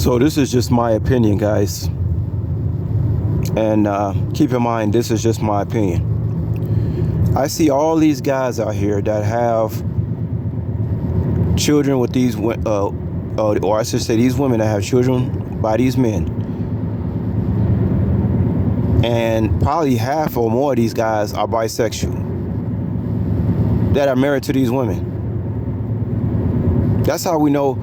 So this is just my opinion, guys. And keep in mind, this is just my opinion. I see all these guys out here that have children with these, or I should say these women that have children by these men. And probably half or more of these guys are bisexual that are married to these women. That's how we know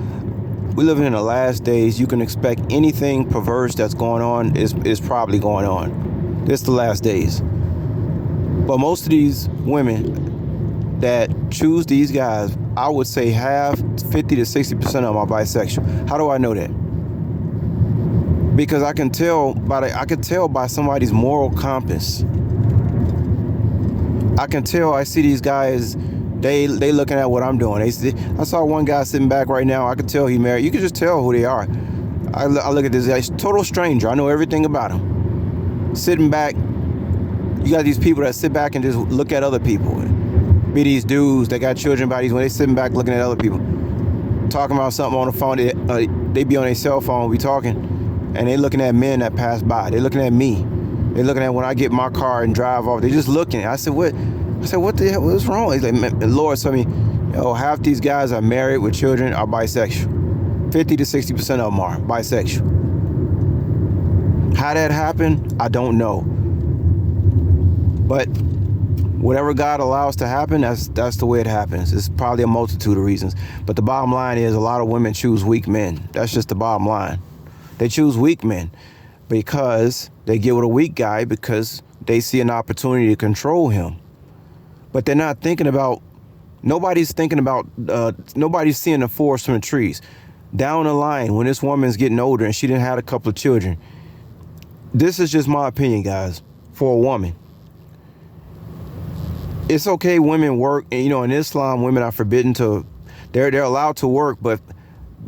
we live in the last days. You can expect anything perverse that's going on is probably going on. It's the last days. But most of these women that choose these guys, I would say half, 50 to 60% of them are bisexual. How do I know that? Because I can tell by somebody's moral compass. I see these guys. They looking at what I'm doing. I saw one guy sitting back right now. I could tell he married. You can just tell who they are. I look at this guy, he's a total stranger. I know everything about him. Sitting back, you got these people that sit back and just look at other people. Be these dudes that got children by these when they sitting back looking at other people, talking about something on the phone. They be on their cell phone, be talking, and they looking at men that pass by. They looking at me. They looking at when I get my car and drive off. They just looking. I said, what the hell? What's wrong? He's like, Lord, so half these guys are married with children are bisexual. 50 to 60% of them are bisexual. How that happened, I don't know. But whatever God allows to happen, that's the way it happens. It's probably a multitude of reasons. But the bottom line is a lot of women choose weak men. That's just the bottom line. They choose weak men because they get with a weak guy because they see an opportunity to control him. But they're not thinking about, nobody's seeing the forest from the trees. Down the line, when this woman's getting older and she didn't have a couple of children, this is just my opinion, guys, for a woman. It's okay women work, and in Islam, women are forbidden they're allowed to work, but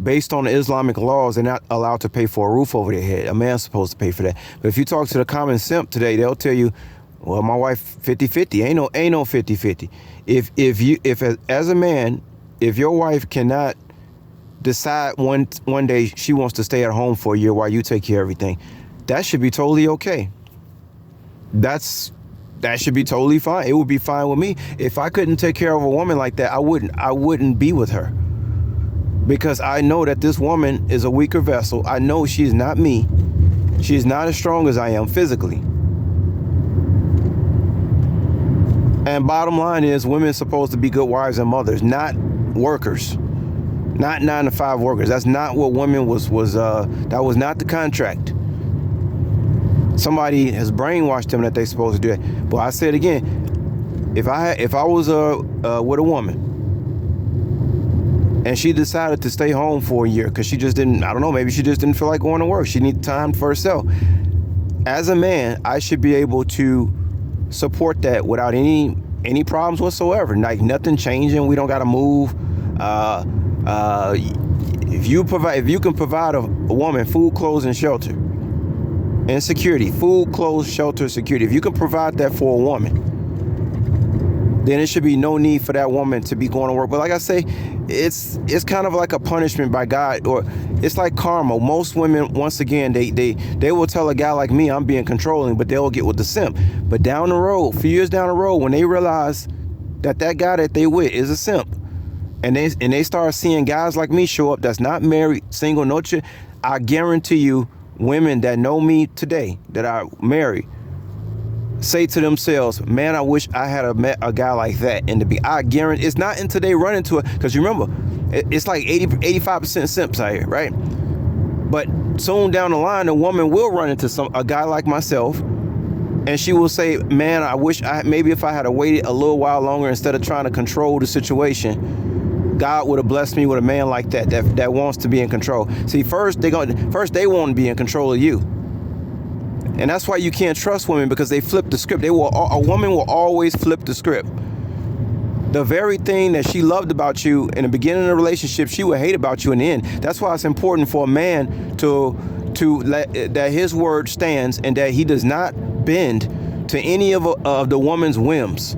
based on the Islamic laws, they're not allowed to pay for a roof over their head. A man's supposed to pay for that. But if you talk to the common simp today, they'll tell you, well, my wife 50-50. Ain't no 50-50. If as a man, if your wife cannot decide one day she wants to stay at home for a year while you take care of everything, that should be totally okay. That should be totally fine. It would be fine with me. If I couldn't take care of a woman like that, I wouldn't be with her. Because I know that this woman is a weaker vessel. I know she's not me. She's not as strong as I am physically. And bottom line is, women are supposed to be good wives and mothers, not workers, not 9-to-5 workers. That's not what women that was not the contract. Somebody has brainwashed them that they're supposed to do that. But I say it again, if I was with a woman and she decided to stay home for a year because she just didn't, I don't know, maybe she just didn't feel like going to work. She needed time for herself. As a man, I should be able to support that without any problems whatsoever. Like nothing changing. We don't got to move. If you can provide a woman food, clothes, and shelter, and security, food, clothes, shelter, security. If you can provide that for a woman, then it should be no need for that woman to be going to work. But like I say, it's kind of like a punishment by God, or it's like karma. Most women, once again, they will tell a guy like me I'm being controlling, but they'll get with the simp. But down the road, a few years down the road, when they realize that guy that they with is a simp, and they start seeing guys like me show up that's not married, single, no child, I guarantee you, women that know me today, that are married, say to themselves, man, I wish I had met a guy like that. I guarantee it's not until they run into it, because you remember, it's like 85% simps out here, right? But soon down the line, a woman will run into a guy like myself, and she will say, man, I wish maybe if I had waited a little while longer instead of trying to control the situation, God would have blessed me with a man like that wants to be in control. See, first they want to be in control of you. And that's why you can't trust women, because they flip the script. A woman will always flip the script. The very thing that she loved about you in the beginning of the relationship, she will hate about you in the end. That's why it's important for a man to let that his word stands, and that he does not bend to any of the woman's whims.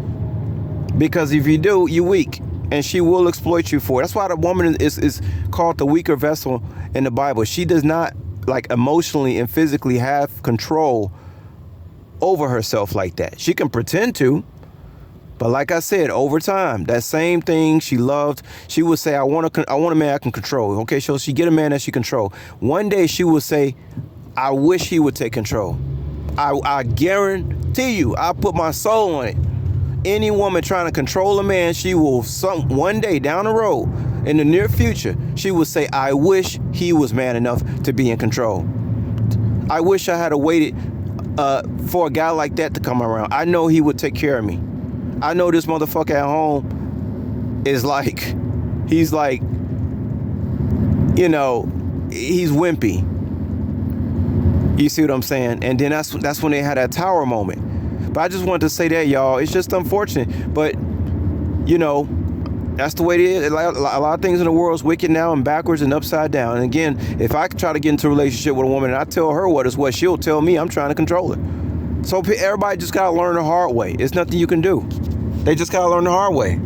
Because if you do, you're weak. and she will exploit you for it. That's why the woman is called the weaker vessel in the Bible. She does not like emotionally and physically have control over herself like that. She can pretend to, but like I said, over time, that same thing she loved, she would say, I want a man I can control. Okay, so she get a man that she control. One day she would say, I wish he would take control. I guarantee you, I put my soul on it. Any woman trying to control a man, she will one day down the road, in the near future, she will say, I wish he was man enough to be in control. I wish I had waited for a guy like that to come around. I know he would take care of me. I know this motherfucker at home is like, he's like, you know, he's wimpy. You see what I'm saying? And then that's when they had that tower moment. But I just wanted to say that, y'all. It's just unfortunate. But, you know, that's the way it is. A lot of things in the world is wicked now and backwards and upside down. And again, if I try to get into a relationship with a woman and I tell her what is what, she'll tell me I'm trying to control her. So everybody just got to learn the hard way. It's nothing you can do. They just got to learn the hard way.